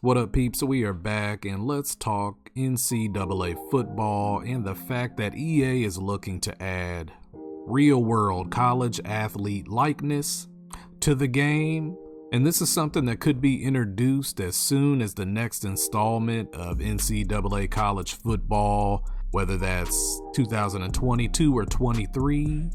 What up, peeps? We are back, and let's talk NCAA football and the fact that EA is looking to add real-world college athlete likeness to the game. And this is something that could be introduced as soon as the next installment of NCAA college football, whether that's 2022 or 23.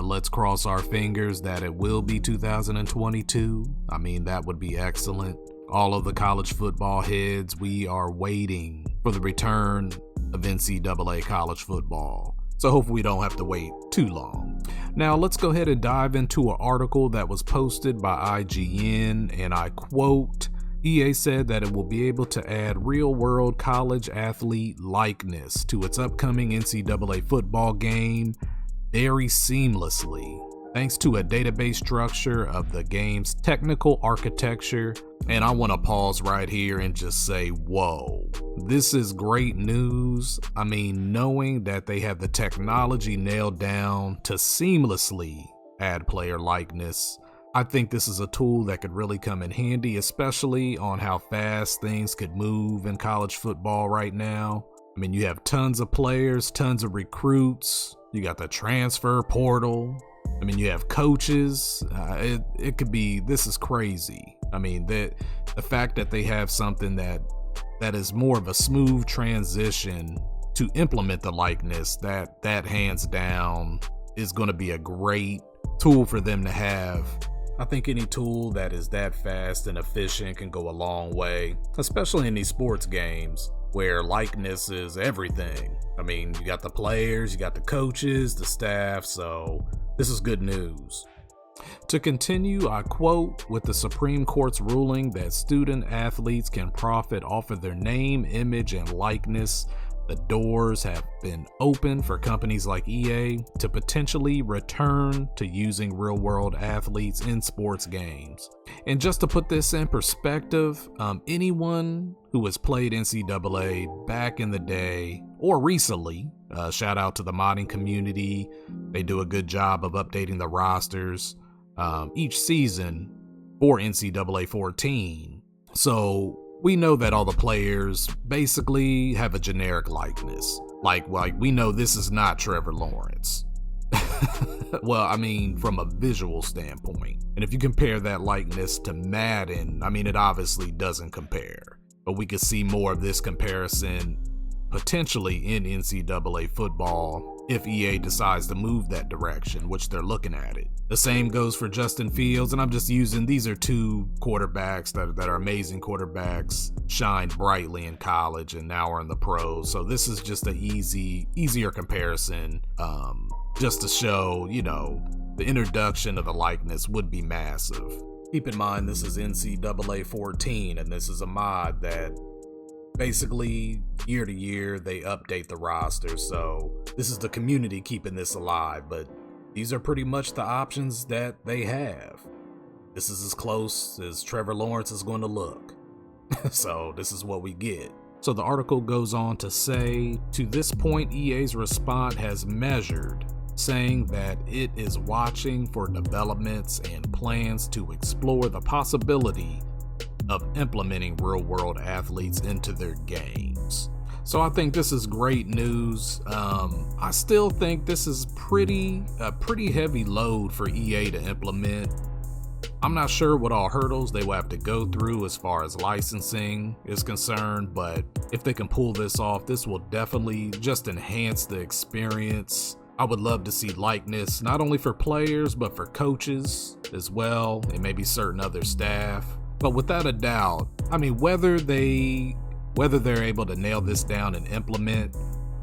Let's cross our fingers that it will be 2022. I mean, that would be excellent. All of the college football heads, we are waiting for the return of NCAA college football. So hopefully we don't have to wait too long. Now let's go ahead and dive into an article that was posted by IGN, and I quote, EA said that it will be able to add real-world college athlete likeness to its upcoming NCAA football game very seamlessly, thanks to a database structure of the game's technical architecture. And I want to pause right here and just say, whoa, this is great news. I mean, knowing that they have the technology nailed down to seamlessly add player likeness, I think this is a tool that could really come in handy, especially on how fast things could move in college football right now. I mean, you have tons of players, tons of recruits. You got the transfer portal. I mean, you have coaches. It could be, this is crazy. I mean, the fact that they have something that is more of a smooth transition to implement the likeness, that hands down is going to be a great tool for them to have. I think any tool that is that fast and efficient can go a long way, especially in these sports games where likeness is everything. I mean, you got the players, you got the coaches, the staff, so this is good news. To continue, I quote, with the Supreme Court's ruling that student athletes can profit off of their name, image, and likeness, the doors have been open for companies like EA to potentially return to using real-world athletes in sports games. And just to put this in perspective, anyone who has played NCAA back in the day or recently, shout out to the modding community, they do a good job of updating the rosters each season for NCAA 14. So we know that all the players basically have a generic likeness. Like we know this is not Trevor Lawrence. Well, I mean, from a visual standpoint. And if you compare that likeness to Madden, I mean, it obviously doesn't compare. But we could see more of this comparison potentially in NCAA football if EA decides to move that direction, which they're looking at it. The same goes for Justin Fields, and I'm just using, these are two quarterbacks that are amazing quarterbacks, shined brightly in college and now are in the pros. So this is just an easier comparison, just to show, you know, the introduction of the likeness would be massive. Keep in mind, this is NCAA 14, and this is a mod that basically year to year they update the roster. So this is the community keeping this alive, but these are pretty much the options that they have. This is as close as Trevor Lawrence is going to look. So this is what we get. So the article goes on to say, to this point, EA's response has measured, saying that it is watching for developments and plans to explore the possibility of implementing real-world athletes into their games. So I think this is great news. I still think this is a pretty heavy load for EA to implement. I'm not sure what all hurdles they will have to go through as far as licensing is concerned, but if they can pull this off, this will definitely just enhance the experience. I would love to see likeness, not only for players, but for coaches as well, and maybe certain other staff. But without a doubt, I mean, whether they're able to nail this down and implement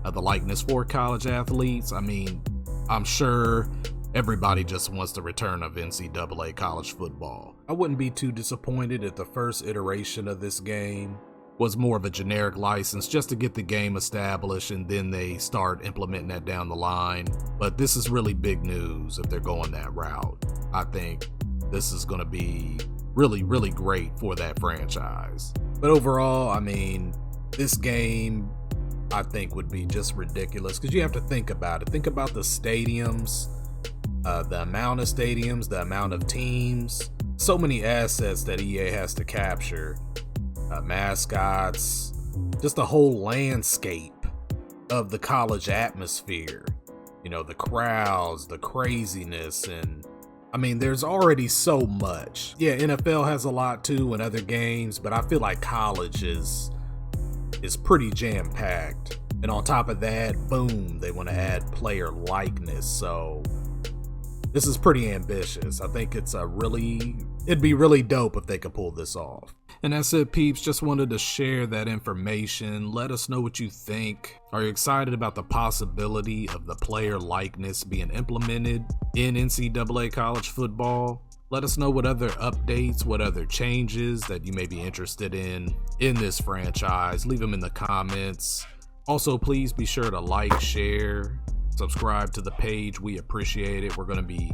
the likeness for college athletes, I mean, I'm sure everybody just wants the return of NCAA college football. I wouldn't be too disappointed if the first iteration of this game was more of a generic license just to get the game established, and then they start implementing that down the line. But this is really big news if they're going that route. I think this is going to be really, really great for that franchise. But overall, I mean, this game, I think, would be just ridiculous because you have to think about it. Think about the stadiums, the amount of stadiums, the amount of teams, so many assets that EA has to capture. mascots, just the whole landscape of the college atmosphere. You know, the crowds, the craziness, and I mean, there's already so much. Yeah, NFL has a lot too in other games, but I feel like college is pretty jam-packed. And on top of that, boom, they want to add player likeness. So this is pretty ambitious. I think it'd be really dope if they could pull this off. And that's it, peeps. Just wanted to share that information. Let us know what you think. Are you excited about the possibility of the player likeness being implemented in NCAA college football? Let us know what other updates, what other changes that you may be interested in this franchise. Leave them in the comments. Also, please be sure to like, share, subscribe to the page. We appreciate it. We're going to be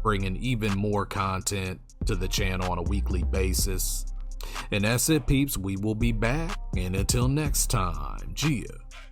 bringing even more content to the channel on a weekly basis. And that's it, peeps. We will be back. And until next time, Gia.